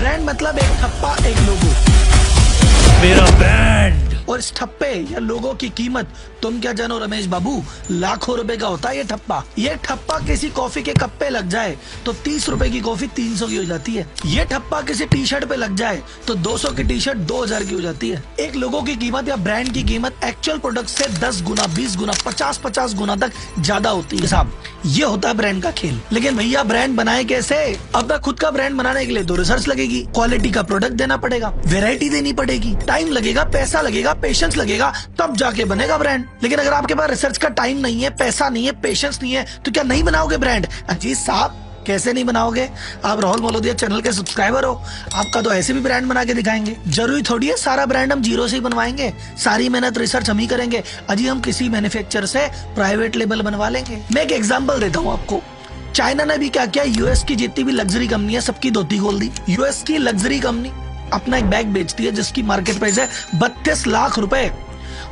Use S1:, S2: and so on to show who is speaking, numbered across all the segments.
S1: Brand मतलब एक ठप्पा, एक लोगो,
S2: मेरा ब्रांड।
S1: और इस ठप्पे या लोगो की कीमत तुम क्या जानो रमेश बाबू, लाखों रुपए का होता है ये ठप्पा। ये ठप्पा किसी कॉफी के कप पे लग जाए तो 30 रुपए की कॉफी 300 की हो जाती है। ये ठप्पा किसी टी शर्ट पे लग जाए तो 200 की टी शर्ट 2000 की हो जाती है। एक लोगो की कीमत या ब्रांड की कीमत एक्चुअल प्रोडक्ट से 10 गुना, 20 गुना, 50 गुना तक ज्यादा होती है साहब। ये होता है ब्रांड का खेल। लेकिन भैया ब्रांड बनाए कैसे? अपना खुद का ब्रांड बनाने के लिए तो रिसर्च लगेगी, क्वालिटी का प्रोडक्ट देना पड़ेगा, वेरायटी देनी पड़ेगी, टाइम लगेगा, पैसा लगेगा, पेशेंस लगेगा, तब जाके बनेगा ब्रांड। लेकिन अगर आपके पास रिसर्च का टाइम नहीं है, पैसा नहीं है, पेशेंस नहीं है, तो क्या नहीं बनाओगे ब्रांड? अजीज साहब कैसे नहीं बनाओगे? आप राहुल मलोदिया चैनल के सब्सक्राइबर हो, आपका तो ऐसे भी ब्रांड बना के दिखाएंगे। जरूरी थोड़ी है सारा ब्रांड हम जीरो से ही बनवाएंगे, सारी मेहनत रिसर्च हम ही करेंगे। अजी हम किसी मैन्युफैक्चरर से प्राइवेट लेबल बनवा लेंगे। मैं एक एग्जांपल देता हूँ आपको। चाइना ने भी क्या किया, यूएस की जितनी भी लग्जरी कंपनी है सबकी धोती खोल दी। यूएस की लग्जरी कंपनी अपना एक बैग बेचती है जिसकी मार्केट प्राइस है 32 लाख रुपए।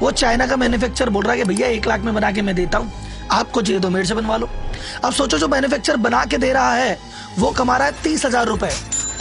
S1: वो चाइना का मैन्युफैक्चरर बोल रहा है कि भैया 1 लाख में बना के मैं देता हूँ, आपको चाहिए तो मेरे से बनवा लो। अब सोचो जो मैन्युफैक्चरर बना के दे रहा है वो कमा रहा है 30,000 रुपए,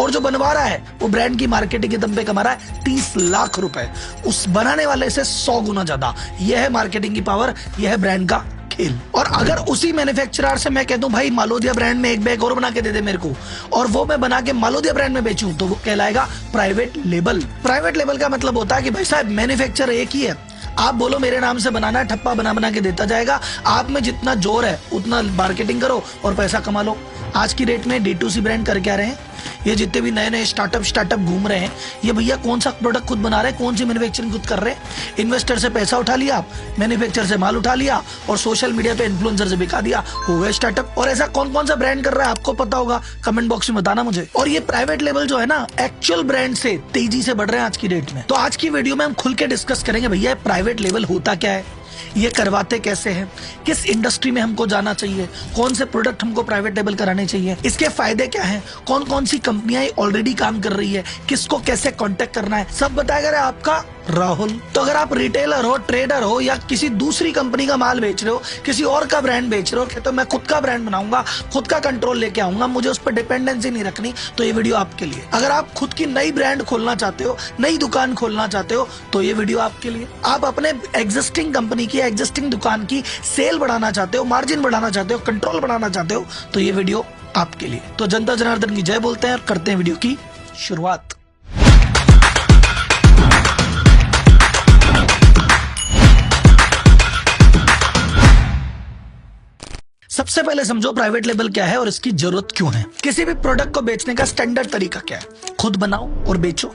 S1: और जो बनवा रहा है वो ब्रांड की मार्केटिंग के दम पे कमा रहा है 30 लाख रुपए, उस बनाने वाले से 100 गुना ज्यादा। यह है मार्केटिंग की पावर, यह है ब्रांड का खेल। और अगर उसी मैन्युफैक्चरर से मैं कह दूं भाई मालोदिया ब्रांड में एक बैग और बना के दे दे मेरे को, और वो मैं बना के मालोदिया ब्रांड में बेचूं, तो वो कहलाएगा प्राइवेट लेबल। प्राइवेट लेबल का मतलब होता है कि भाई साहब मैन्युफैक्चरर एक ही है, आप बोलो मेरे नाम से बनाना है, ठप्पा बना बना के देता जाएगा। आप में जितना जोर है उतना मार्केटिंग करो और पैसा कमा लो। आज की डेट में D2C ब्रांड कर क्या रहे हैं? ये जितने भी नए नए स्टार्टअप घूम रहे हैं, ये भैया कौन सा प्रोडक्ट खुद बना रहे हैं, कौन सी मैन्युफैक्चरिंग खुद कर रहे हैं? इन्वेस्टर से पैसा उठा लिया, मैन्युफैक्चरर से माल उठा लिया और सोशल मीडिया पे इन्फ्लुएंसर से बिका दिया, हो गए स्टार्टअप। और ऐसा कौन कौन सा ब्रांड कर रहा है आपको पता होगा, कमेंट बॉक्स में बताना मुझे। और ये प्राइवेट लेवल जो है ना, एक्चुअल ब्रांड से तेजी से बढ़ रहे हैं आज की डेट में। तो आज की वीडियो में हम खुल के डिस्कस करेंगे भैया प्राइवेट लेवल होता क्या है, ये करवाते कैसे हैं, किस इंडस्ट्री में हमको जाना चाहिए, कौन से प्रोडक्ट हमको प्राइवेट लेबल कराने चाहिए, इसके फायदे क्या हैं, कौन कौन सी कंपनियां ऑलरेडी काम कर रही है, किसको कैसे कांटेक्ट करना है, सब बताएगा आपका राहुल। तो अगर आप रिटेलर हो, ट्रेडर हो, या किसी दूसरी कंपनी का माल बेच रहे हो, किसी और का ब्रांड बेच रहे हो, तो मैं खुद का ब्रांड बनाऊंगा, खुद का कंट्रोल लेके आऊंगा, मुझे उस पर डिपेंडेंसी नहीं रखनी, तो ये वीडियो आपके लिए। अगर आप खुद की नई ब्रांड खोलना चाहते हो, नई दुकान खोलना चाहते हो, तो ये वीडियो आपके लिए। आप अपने एग्जिस्टिंग कंपनी की, एग्जिस्टिंग दुकान की सेल बढ़ाना चाहते हो, मार्जिन बढ़ाना चाहते हो, कंट्रोल बढ़ाना चाहते हो, तो ये वीडियो आपके लिए। तो जनता जनार्दन की जय बोलते हैं और करते हैं वीडियो की शुरुआत। सबसे पहले समझो प्राइवेट लेबल क्या है और इसकी जरूरत क्यों है। किसी भी प्रोडक्ट को बेचने का स्टैंडर्ड तरीका क्या है? खुद बनाओ और बेचो,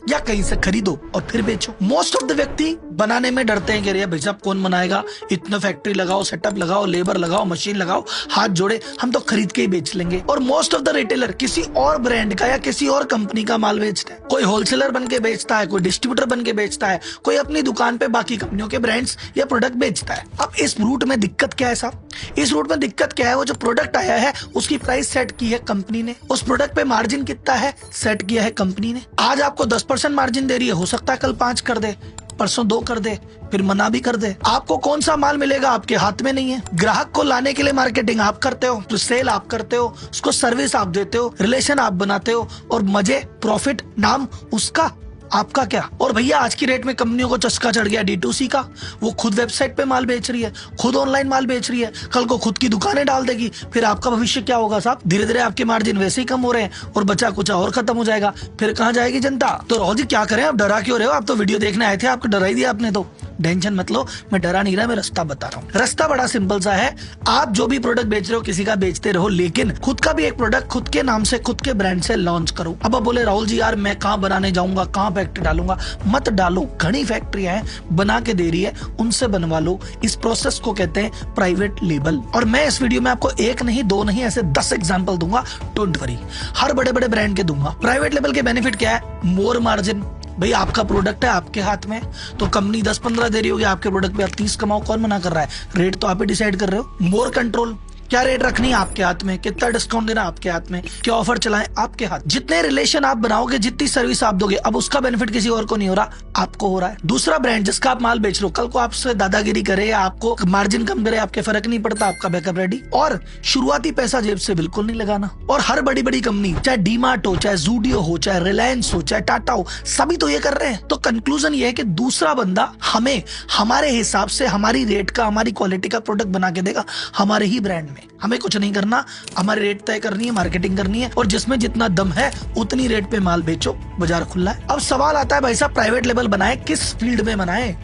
S1: या कहीं से खरीदो और फिर बेचो। मोस्ट ऑफ द व्यक्ति बनाने में डरते हैं कि अरे भाई साहब कौन बनाएगा, इतना फैक्ट्री लगाओ, सेटअप लगाओ, लेबर लगाओ, मशीन लगाओ, हाथ जोड़े, हम तो खरीद के ही बेच लेंगे। और मोस्ट ऑफ द रिटेलर किसी और ब्रांड का या किसी और कंपनी का माल बेचता है। कोई होलसेलर बन के बेचता है, कोई डिस्ट्रीब्यूटर बन के बेचता है, कोई अपनी दुकान पे बाकी कंपनियों के ब्रांड्स या प्रोडक्ट बेचता है। अब इस रूट में दिक्कत क्या है साहब? इस रूट में दिक्कत क्या है? वो जो प्रोडक्ट आया है उसकी प्राइस सेट की है कंपनी ने, उस प्रोडक्ट पे मार्जिन कितना है सेट किया है कंपनी ने। आज आपको 10% मार्जिन दे रही है, हो सकता है कल 5 कर दे, परसों 2 कर दे, फिर मना भी कर दे। आपको कौन सा माल मिलेगा आपके हाथ में नहीं है। ग्राहक को लाने के लिए मार्केटिंग आप करते हो, तो सेल आप करते हो, उसको सर्विस आप देते हो, रिलेशन आप बनाते हो, और मजे, प्रॉफिट, नाम उसका, आपका क्या। और भैया आज की रेट में कंपनियों को चस्का चढ़ गया D2C का। वो खुद वेबसाइट पे माल बेच रही है, खुद ऑनलाइन माल बेच रही है, कल को खुद की दुकानें डाल देगी, फिर आपका भविष्य क्या होगा साहब? धीरे धीरे आपके मार्जिन वैसे ही कम हो रहे हैं और बचा कुछ और खत्म हो जाएगा, फिर कहाँ जाएगी जनता? तो राहुल जी क्या करें, आप डरा क्यों रहे हो? आप तो वीडियो देखने आए थे, आपको डरा ही दिया आपने। तो टेंशन मत लो, मैं डरा नहीं रहा, मैं रास्ता बता रहा हूँ। रास्ता बड़ा सिंपल सा है, आप जो भी प्रोडक्ट बेच रहे हो किसी का बेचते रहो, लेकिन खुद का भी एक प्रोडक्ट खुद के नाम से, खुद के ब्रांड से लॉन्च करो। अब आप बोले राहुल जी यार मैं कहाँ बनाने जाऊंगा, कहाँ फैक्ट्री डालूंगा? मत डालो, घनी फैक्ट्रियां हैं बना के दे रही है, उनसे बनवा लो। इस प्रोसेस को कहते हैं प्राइवेट लेबल। और मैं इस वीडियो में आपको 1 नहीं 2 नहीं ऐसे 10 एग्जांपल दूंगा, डोंट वरी, हर बड़े बड़े ब्रांड के दूंगा। प्राइवेट लेबल के बेनिफिट क्या है? मोर मार्जिन। भाई आपका प्रोडक्ट है आपके हाथ में, तो कंपनी 10-15 दे रही होगी, आपके प्रोडक्ट पे आप 30 कमाओ, कौन मना कर रहा है? रेट तो आप ही डिसाइड कर रहे हो। मोर कंट्रोल, क्या रेट रखनी है आपके हाथ में, कितना डिस्काउंट देना आपके हाथ में, क्या ऑफर चलाएं आपके हाथ। जितने रिलेशन आप बनाओगे, जितनी सर्विस आप दोगे, अब उसका बेनिफिट किसी और को नहीं हो रहा, आपको हो रहा है। दूसरा ब्रांड जिसका आप माल बेच रहे हो, कल को आपसे दादागिरी करे या आपको मार्जिन कम करे, आपके फर्क नहीं पड़ता, आपका बैकअप रेडी। और शुरुआती पैसा जेब से बिल्कुल नहीं लगाना। और हर बड़ी बड़ी कंपनी, चाहे डीमार्ट हो, चाहे जूडियो हो, चाहे रिलायंस हो, चाहे टाटा हो, सभी तो ये कर रहे हैं। तो कंक्लूजन ये है कि दूसरा बंदा हमें हमारे हिसाब से हमारी रेट का, हमारी क्वालिटी का प्रोडक्ट बना के देगा हमारे ही ब्रांड में। हमें कुछ नहीं करना, हमारी रेट तय करनी है, मार्केटिंग करनी है, और जिसमें जितना दम है उतनी रेट पे माल बेचो, बाजार खुला है। अब सवाल आता है भाई साहब प्राइवेट लेबल बनाए, किस फील्ड में बनाए,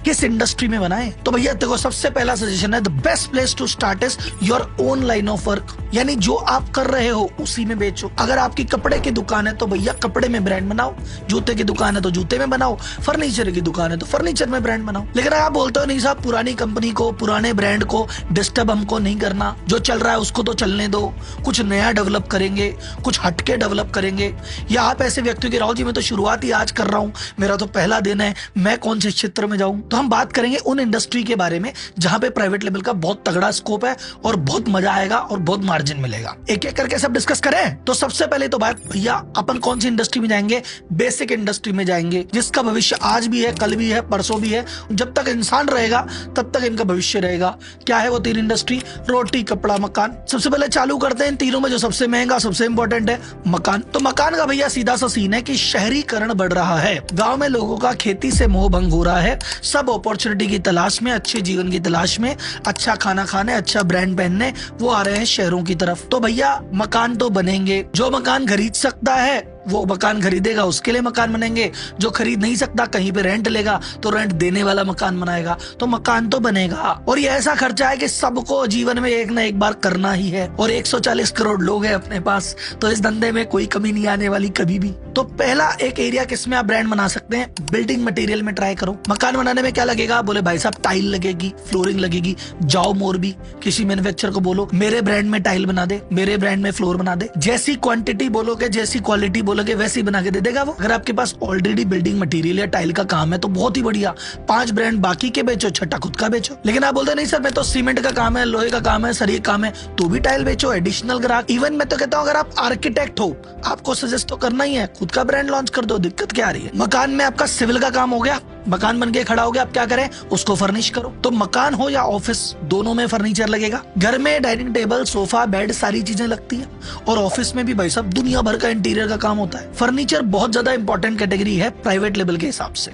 S1: किस इंडस्ट्री में बनाए? तो भैया देखो, सबसे पहला सजेशन है, the best place to start is your own line of work. यानी जो आप कर रहे हो उसी में बेचो। अगर आपकी कपड़े की दुकान है तो भैया कपड़े में ब्रांड बनाओ, जूते की दुकान है तो जूते में बनाओ, फर्नीचर की दुकान है तो फर्नीचर में ब्रांड बनाओ। लेकिन आप बोलते हो नहीं साहब, पुरानी कंपनी को, पुराने ब्रांड को डिस्टर्ब हमको नहीं करना, जो चल रहा है उसको तो चलने दो, कुछ नया डेवलप करेंगे, कुछ हटके डेवलप करेंगे। या आप ऐसे व्यक्ति की, राहुल जी मैं तो शुरुआत ही आज कर रहा हूँ, मेरा तो पहला दिन है, मैं कौन से क्षेत्र में जाऊं? तो हम बात करेंगे उन इंडस्ट्री के बारे में जहां पे प्राइवेट लेवल का बहुत तगड़ा स्कोप है और बहुत मजा आएगा और बहुत मार्जिन मिलेगा। एक एक करके सब डिस्कस करें। तो सबसे पहले तो बात, भैया अपन कौन सी इंडस्ट्री में जाएंगे? बेसिक इंडस्ट्री में जाएंगे, जिसका भविष्य आज भी है, कल भी है, परसों भी है। जब तक इंसान रहेगा तब तक इनका भविष्य रहेगा। क्या है वो तीन इंडस्ट्री? रोटी, कपड़ा, मकान। सबसे पहले चालू करते हैं इन तीनों में जो सबसे महंगा, सबसे इंपॉर्टेंट है मकान। तो मकान का भैया सीधा सा सीन है कि शहरीकरण बढ़ रहा है, गांव में लोगों का खेती से मोह भंग हो रहा है, सब अपॉर्चुनिटी की तलाश में, अच्छे जीवन की तलाश में, अच्छा खाना खाने, अच्छा ब्रांड पहनने वो आ रहे हैं शहरों की तरफ। तो भैया मकान तो बनेंगे। जो मकान खरीद सकता है वो मकान खरीदेगा, उसके लिए मकान बनेंगे। जो खरीद नहीं सकता, कहीं पे रेंट लेगा तो रेंट देने वाला मकान बनाएगा। तो मकान तो बनेगा। और ये ऐसा खर्चा है कि सबको जीवन में एक ना एक बार करना ही है, और 140 करोड़ लोग हैं अपने पास, तो इस धंधे में कोई कमी नहीं आने वाली कभी भी। तो पहला एक एरिया किसमें आप ब्रांड बना सकते हैं? बिल्डिंग मटेरियल में ट्राई करो। मकान बनाने में क्या लगेगा? बोले भाई साहब टाइल लगेगी, फ्लोरिंग लगेगी। जाओ मोरबी, किसी मैन्युफैक्चर को बोलो मेरे ब्रांड में टाइल बना दे, मेरे ब्रांड में फ्लोर बना दे। जैसी क्वांटिटी बोलोगे, जैसी क्वालिटी बोलोगे, वैसे ही बना के दे देगा वो। अगर आपके पास ऑलरेडी बिल्डिंग मटेरियल या टाइल का काम है तो बहुत ही बढ़िया, 5 ब्रांड बाकी के बेचो, 6ठा खुद का बेचो। लेकिन आप बोलते नहीं सर मैं तो सीमेंट का काम है, लोहे का काम है, सरिये काम है, तो भी टाइल बेचो, एडिशनल ग्राहक। इवन मैं तो कहता हूँ अगर आप आर्किटेक्ट हो, आपको सजेस्ट तो करना ही है, खुद का ब्रांड लॉन्च कर दो, दिक्कत क्या आ रही है? मकान में आपका सिविल का काम हो गया, मकान बन के खड़ा हो गया, आप क्या करें? उसको फर्निश करो। तो मकान हो या ऑफिस, दोनों में फर्नीचर लगेगा। घर में डाइनिंग टेबल, सोफा, बेड, सारी चीजें लगती है। और ऑफिस में भी भाई साहब दुनिया भर का इंटीरियर का काम होता है। फर्नीचर बहुत ज्यादा इंपॉर्टेंट कैटेगरी है प्राइवेट लेवल के हिसाब से,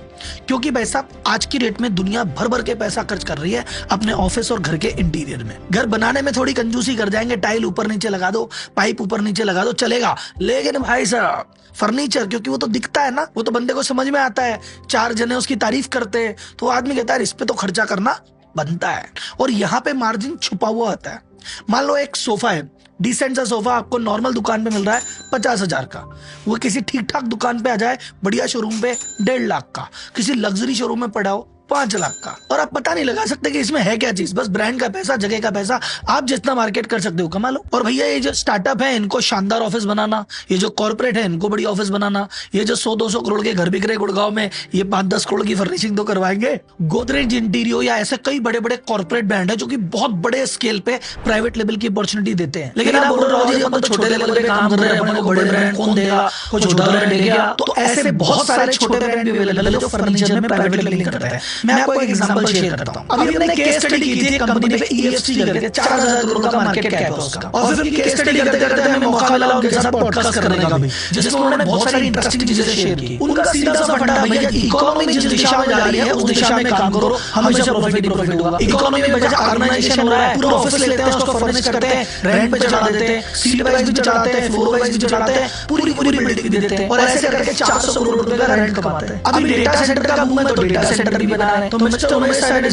S1: क्योंकि भाई साहब आज की रेट में दुनिया भर भर के पैसा खर्च कर रही है अपने ऑफिस और घर के इंटीरियर में। घर बनाने में थोड़ी कंजूसी कर जाएंगे, टाइल ऊपर नीचे लगा दो, पाइप ऊपर नीचे लगा दो, चलेगा। लेकिन भाई साहब फर्नीचर, क्योंकि वो तो दिखता है ना, वो तो बंदे को समझ में आता है, 4 जने उसकी तारीफ करते हैं, तो आदमी कहता है इस पे तो खर्चा करना बनता है। और यहाँ पे मार्जिन छुपा हुआ आता है। मान लो एक सोफा है, डिसेंट सा सोफा आपको नॉर्मल दुकान पे मिल रहा है 50,000 का, वो किसी ठीक ठाक दुकान पे आ जाए बढ़िया शोरूम पे 1.5 लाख का, किसी लग्जरी शोरूम में पड़ा हो 5 लाख का, और आप पता नहीं लगा सकते कि इसमें है क्या चीज। बस ब्रांड का पैसा, जगह का पैसा, आप जितना मार्केट कर सकते हो कमा लो। और भैया ये जो स्टार्टअप है इनको शानदार ऑफिस बनाना, ये जो कॉर्पोरेट है इनको बड़ी ऑफिस बनाना, ये जो 100-200 करोड़ के घर बिक रहे गुड़गांव में, ये 5-10 करोड़ की फर्निशिंग तो करवाएंगे। गोदरेज इंटीरियो या ऐसे कई बड़े बड़े कॉर्पोरेट ब्रांड है जो कि बहुत बड़े स्केल पे प्राइवेट लेवल की अपॉर्चुनिटी देते हैं। लेकिन आप बोल रहे हो छोटे लेवल पे काम कर रहे हैं, अपने को बड़े ब्रांड कौन देगा, कोई छोटा ब्रांड देगा? तो ऐसे बहुत सारे छोटे ब्रांड भी अवेलेबल है जो फर्नीचर में प्राइवेट लेवलिंग करते हैं। मैं आपको एक एग्जांपल शेयर करता हूं। अभी हमने केस स्टडी की थी कंपनी पे, EFC करके 4000 करोड़ का मार्केट कैप है उसका। और फिर केस स्टडी करते करते हमें मौका मिला उनके साथ पॉडकास्ट करने का भी, जिसमें उन्होंने बहुत सारी इंटरेस्टिंग चीजें शेयर की। उनका सीधा सा फंडा भैया, इकोनॉमी जिस दिशा में जा रही है उस दिशा में काम करो, हमेशा प्रॉफिट होगा। इकोनॉमी में बजट ऑर्गेनाइजेशन हो रहा है, पूरा ऑफिस लेते हैं, उसको फर्निश करते हैं, रेंट पे चढ़ा देते हैं, सीट वाइज भी चढ़ाते हैं, फ्लोर वाइज भी चढ़ाते हैं, पूरी बिल्डिंग भी देते हैं, और ऐसे करके 400 करोड़ रुपए का रेंट कमाते हैं। अभी डेटा सेंटर का बूम है तो डेटा सेंटर भी बना रहे हैं। तो मिस्टर उमेश साहब ने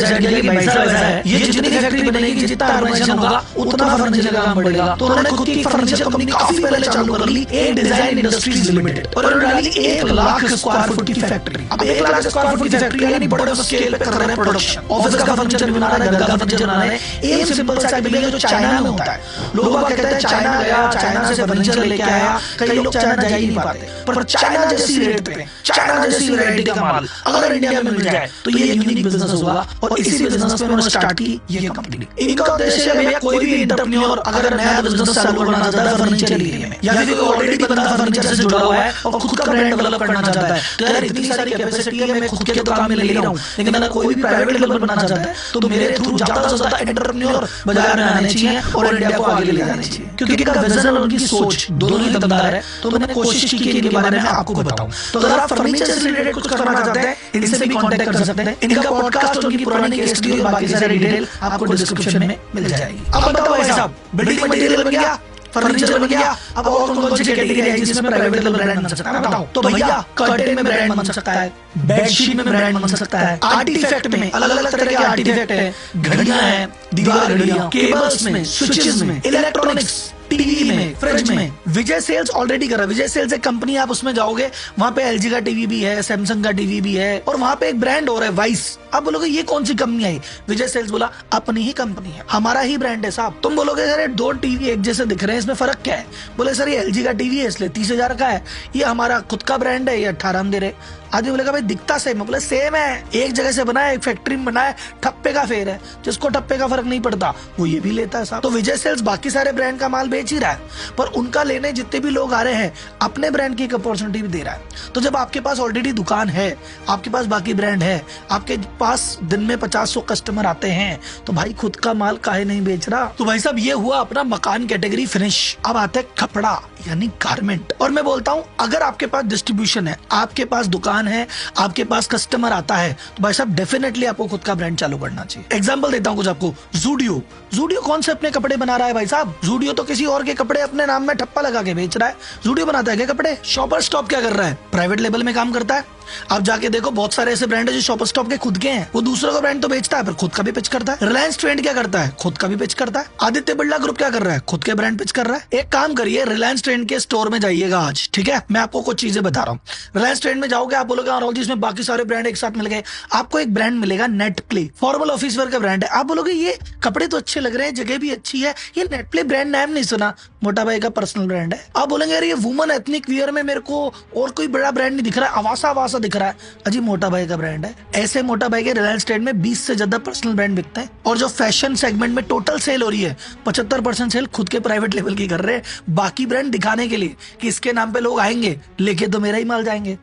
S1: ये जितनी फैक्ट्री बनेगी, जितना ऑर्गेनाइजेशन होगा उतना फर्नीचर का काम बढ़ेगा। तो उन्होंने खुद की फर्नीचर कंपनी काफी पहले चालू कर ली, एक डिजाइन इंडस्ट्रीज लिमिटेड, और उन्होंने डाली 1 लाख स्क्वायर फुट की फैक्ट्री। अब 1 लाख स्क्वायर फुट की फैक्ट्री यानी बड़े स्केल पे कर रहे हैं प्रोडक्शन। ऑफिस का फर्नीचर बना रहे हैं, घर का फर्नीचर बना रहे हैं। एम सिंपल सा मिलेगा जो चाइना में होता है। लोग कहते हैं चाइना गया, चाइना से फर्नीचर लेके आया, कई लोग चाइना जा ही नहीं पाते, पर चाइना जैसी रेट पे, चाइना जैसी वैरायटी का माल अगर इंडिया में मिल जाए तो लिए यूनिक बिजनेस होगा और इसी बिजनेस में उन्होंने स्टार्ट की ये कंपनी। इनका उद्देश्य है भैया कोई भी एंटरप्रेन्योर अगर नया बिजनेस चालू करना चाहता है फर्नीचर एरिया में, या फिर ऑलरेडी बंदा फर्नीचर से जुड़ा हुआ है और खुद का ब्रांड डेवलप करना चाहता है, तो यार इतनी सारी कैपेसिटी है, मैं खुद के तो काम में ले रहा हूँ, लेकिन अगर कोई भी प्राइवेट लेवल बनाना चाहता है तो मेरे थ्रू ज्यादा से ज्यादा एंटरप्रेन्योर बाजार में आने चाहिए और इंडिया को आगे ले जाने चाहिए, क्योंकि इनका विजन और उनकी सोच दोनों ही दमदार है। तो मैंने कोशिश की कि इनके बारे में आपको बताऊं। तो अगर आप फर्नीचर से रिलेटेड कुछ करना चाहते हैं इनसे भी कांटेक्ट कर सकते हैं। इनका पॉडकास्ट और उनकी पुरानी केस स्टडी और बाकी सारी डिटेल आपको डिस्क्रिप्शन में मिल जाएगी। अब बताओ भाई साहब, बिल्डिंग मटेरियल बन गया, फर्नीचर बन गया, अब और कौन सी कैटेगरी है जिसमें प्राइवेट लेवल ब्रांड बन सकता है बताओ? तो भैया कर्टेन में ब्रांड बन सकता है, बेडशीट में ब्रांड बन सकता है, आर्टिफैक्ट में अलग अलग तरह के आर्टिफैक्ट है, घड़ियां हैं, दीवार घड़ियां, केबल्स में, स्विचेस में, इलेक्ट्रॉनिक्स, टीवी में, फ्रिज में। विजय सेल्स ऑलरेडी कर रहा है। विजय सेल्स एक कंपनी, आप उसमें जाओगे वहां पे एलजी का टीवी भी है, सैमसंग का टीवी भी है, और वहां पे एक ब्रांड हो रहा है वाइस। आप बोलोगे ये कौन सी कंपनी आई? विजय सेल्स बोला अपनी ही कंपनी है, हमारा ही ब्रांड है साहब। तुम बोलोगे सर दो टीवी एक जैसे दिख रहे हैं, इसमें फर्क क्या है? बोले सर ये एलजी का टीवी है इसलिए 30,000 का है, ये हमारा खुद का ब्रांड है, ये 18 हम दे रहे। आदमी बोलेगा भाई दिखता सेम है, बोले सेम है, एक जगह से बना है, एक फैक्ट्री में बना है, ठप्पे का फेर है, जिसको ठप्पे का फर्क नहीं पड़ता वो ये भी लेता है साहब। तो विजय सेल्स बाकी सारे ब्रांड का माल बेच ही रहा है, पर उनका लेने जितने भी लोग आ रहे हैं अपने ब्रांड की एक अपॉर्चुनिटी भी दे रहा है। तो जब आपके पास ऑलरेडी दुकान है, आपके पास बाकी ब्रांड है, आपके पास दिन में 50-100 कस्टमर आते हैं, तो भाई खुद का माल काहे नहीं बेच रहा? तो भाई साहब ये हुआ अपना मकान कैटेगरी फिनिश। अब आता है कपड़ा यानी गारमेंट। और मैं बोलता हूं अगर आपके पास डिस्ट्रीब्यूशन है, आपके पास दुकान है, आपके पास कस्टमर आता है, तो भाई साहब डेफिनेटली आपको खुद का ब्रांड चालू करना चाहिए। एग्जांपल देता हूं कुछ आपको, ज़ूडियो। ज़ूडियो कौन से अपने कपड़े बना रहा है भाई साहब? ज़ूडियो तो किसी और के कपड़े अपने नाम में ठप्पा लगा के बेच रहा है। ज़ूडियो बनाता है क्या कपड़े? शॉपर स्टॉप क्या कर रहा है? प्राइवेट लेवल में काम करता है। आप जाके देखो बहुत सारे ऐसे ब्रांड है जो शॉपर स्टॉप के खुद के हैं, वो दूसरों का ब्रांड तो बेचता है पर खुद का भी पिच करता है। रिलायंस ट्रेंड क्या करता है? खुद का भी पिच करता है। आदित्य बिरला ग्रुप क्या कर रहा है? खुद के ब्रांड पिच कर रहा है। एक काम करिए, रिलायंस ट्रेंड के स्टोर में जाइएगा आज, ठीक है? मैं आपको कुछ चीजें बता रहा हूँ। रिलायंस ट्रेंड में जाओगे, आप बोलोगे राहुल जी इसमें बाकी सारे ब्रांड एक साथ मिल गए। आपको एक ब्रांड मिलेगा net play, formal office where का ब्रांड है। आप बोलोगे ये कपड़े तो अच्छे लग रहे हैं, जगह भी अच्छी है, ये नेट प्ले ब्रांड नाम नहीं सुना? मोटा भाई का पर्सनल ब्रांड है। आप बोलेंगे यार ये वुमन एथनिक वियर में मेरे को और कोई बड़ा ब्रांड नहीं दिख रहा है, आवासा दिख रहा है, अजी मोटा भाई का ब्रांड है। ऐसे मोटा भाई के रिलायंस ट्रेंड में 20 से ज्यादा पर्सनल ब्रांड बिकते हैं, और जो फैशन सेगमेंट में टोटल सेल हो रही है 75% सेल खुद के प्राइवेट लेवल की कर रहे हैं, बाकी ब्रांड दिखाने के लिए कि इसके नाम पे लोग आएंगे, लेके तो मेरा ही माल जाएंगे।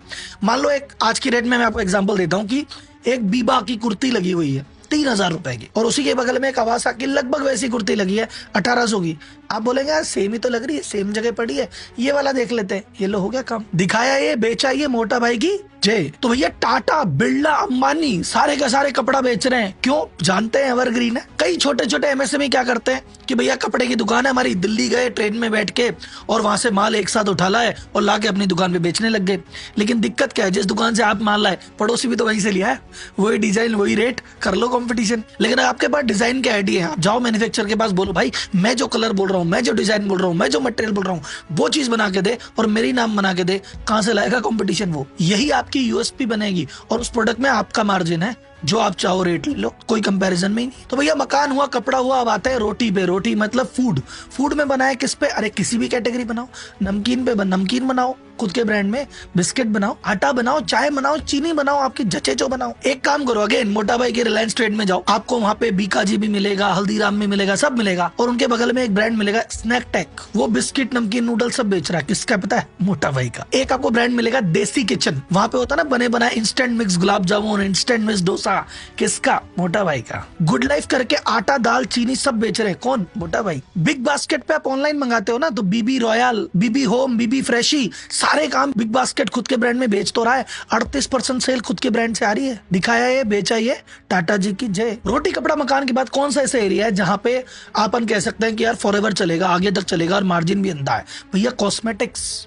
S1: मान लो एक आज की रेट में मैं आपको एग्जांपल देता हूँ कि एक बीबा की कुर्ती लगी हुई है 3,000 रुपए की, और उसी के बगल में एक आवासा की लगभग वैसी कुर्ती लगी है 1,800 की। आप बोलेंगे यार सेम ही तो लग रही है, सेम जगह पड़ी है, ये वाला देख लेते हैं। ये लो हो गया काम, दिखाया ये, बेचा ये, मोटा भाई की जय। तो भैया टाटा, बिरला, अंबानी सारे के सारे कपड़ा बेच रहे हैं, क्यों? जानते हैं एवरग्रीन है। कई छोटे छोटे एमएसएमई क्या करते हैं कि भैया कपड़े की दुकान है हमारी, दिल्ली गए ट्रेन में बैठ के और वहां से माल एक साथ उठा लाए और लाके अपनी दुकान पे बेचने लग गए। लेकिन दिक्कत क्या है, जिस दुकान से आप माल लाए पड़ोसी भी तो वहीं से लिया है, वही डिजाइन वही रेट, कर लो कंपटीशन। लेकिन आपके पास डिजाइन के आइडिया है, आप जाओ मैन्युफैक्चरर के पास, बोलो भाई मैं जो कलर बोल रहा हूँ, मैं जो डिजाइन बोल रहा हूँ, मैं जो मटेरियल बोल रहा हूँ, वो चीज बना के दे और मेरी नाम बना के दे। कहां से लाएगा कंपटीशन? वो यही आपकी यूएसपी बनेगी, और उस प्रोडक्ट में आपका मार्जिन है, जो आप चाहो रेट ले लो, कोई कंपैरिजन में ही नहीं। तो भैया मकान हुआ, कपड़ा हुआ, अब आता है रोटी पे। रोटी मतलब फूड। फूड में बनाए किस पे? अरे किसी भी कैटेगरी बनाओ। नमकीन पे नमकीन बनाओ खुद के ब्रांड में, बिस्किट बनाओ, आटा बनाओ, चाय बनाओ, चीनी बनाओ, आपकी जचे जो बनाओ। एक काम करो, अगेन मोटा भाई के रिलायंस ट्रेंड में जाओ, आपको वहां पे बीकाजी भी मिलेगा, हल्दीराम भी मिलेगा, सब मिलेगा, और उनके बगल में एक ब्रांड मिलेगा स्नैक टेक, वो बिस्किट नमकीन नूडल सब बेच रहा है। किसका पता है? मोटा भाई का। एक आपको ब्रांड मिलेगा देसी किचन, वहां पे होता है ना बने बनाए instant mix gulab jamun, instant mix dosa, किसका? मोटा भाई का। गुड लाइफ करके आटा दाल चीनी सब बेच रहे हैं, कौन? मोटा भाई। बिग बास्केट पे आप ऑनलाइन मंगाते हो ना, तो बीबी रॉयल, बीबी होम, बीबी फ्रेशी, सारे काम बिग बास्केट खुद के ब्रांड में बेच तो रहा है। 38% सेल खुद के ब्रांड से आ रही है। दिखाया ये, बेचा ये, टाटा जी की जय। रोटी कपड़ा मकान के बाद कौन सा ऐसा एरिया है जहां पे आपन कह सकते हैं कि यार फॉरएवर चलेगा, आगे तक चलेगा और मार्जिन भी अंधा है? भैया कॉस्मेटिक्स,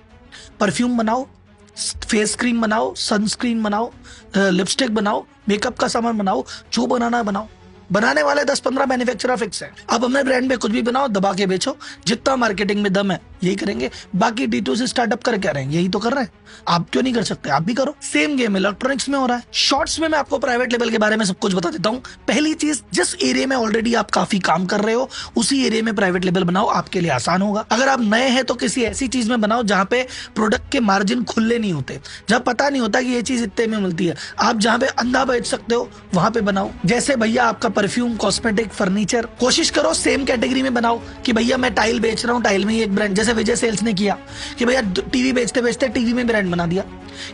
S1: परफ्यूम बनाओ, फेस क्रीम बनाओ, सनस्क्रीन बनाओ, लिपस्टिक बनाओ, मेकअप का सामान बनाओ, जो बनाना बनाओ। बनाने वाले 10-15 मैन्युफैक्चरर फिक्स है। अब अपने ब्रांड में कुछ भी बनाओ, दबा के बेचो, जितना मार्केटिंग में दम है यही करेंगे। बाकी D2C स्टार्टअप कर क्या रहे हैं, यही तो कर रहे हैं। आप क्यों नहीं कर सकते, आप भी करो। सेम गेम इलेक्ट्रॉनिक्स में हो रहा है। शॉर्ट्स में मैं आपको प्राइवेट लेवल के बारे में सब कुछ बता देता हूँ। पहली चीज, जिस एरिया में ऑलरेडी आप काफी काम कर रहे हो उसी एरिया में प्राइवेट लेवल बनाओ, आपके लिए आसान होगा। अगर आप नए हैं तो किसी ऐसी चीज में बनाओ जहां पे प्रोडक्ट के मार्जिन खुले नहीं होते, जहां पता नहीं होता कि ये चीज इतने में मिलती है। आप जहां पे अंधा बेच सकते हो वहां पे बनाओ। जैसे भैया आपका परफ्यूम, कॉस्मेटिक, फर्नीचर, कोशिश करो सेम कैटेगरी में बनाओ कि भैया मैं टाइल बेच रहा हूँ, टाइल में ही एक ब्रांड, जैसे विजय सेल्स ने किया कि भैया टीवी बेचते बेचते टीवी में ब्रांड बना दिया।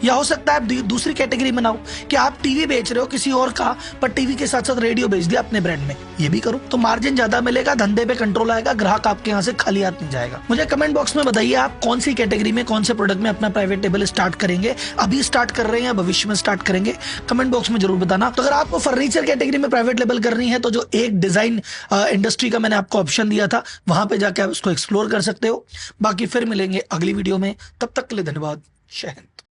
S1: या हो सकता है आप दूसरी कैटेगरी बनाओ कि आप टीवी बेच रहे हो किसी और का, पर टीवी के साथ साथ रेडियो बेच दिया अपने ब्रांड में, ये भी करो तो मार्जिन ज्यादा मिलेगा, धंधे पे कंट्रोल आएगा, ग्राहक आपके यहाँ से खाली हाथ नहीं जाएगा। मुझे कमेंट बॉक्स में बताइए आप कौन सी कैटेगरी में, कौन से प्रोडक्ट में अपना प्राइवेट लेवल स्टार्ट करेंगे, अभी स्टार्ट कर रहे हैं या भविष्य में स्टार्ट करेंगे, कमेंट बॉक्स में जरूर बताना। तो अगर आपको फर्नीचर कैटेगरी में प्राइवेट लेवल करनी है तो जो एक डिजाइन इंडस्ट्री का मैंने आपको ऑप्शन दिया था वहां पे जाके आप उसको एक्सप्लोर कर सकते हो। बाकी फिर मिलेंगे अगली वीडियो में, तब तक के लिए धन्यवाद। जय हिंद।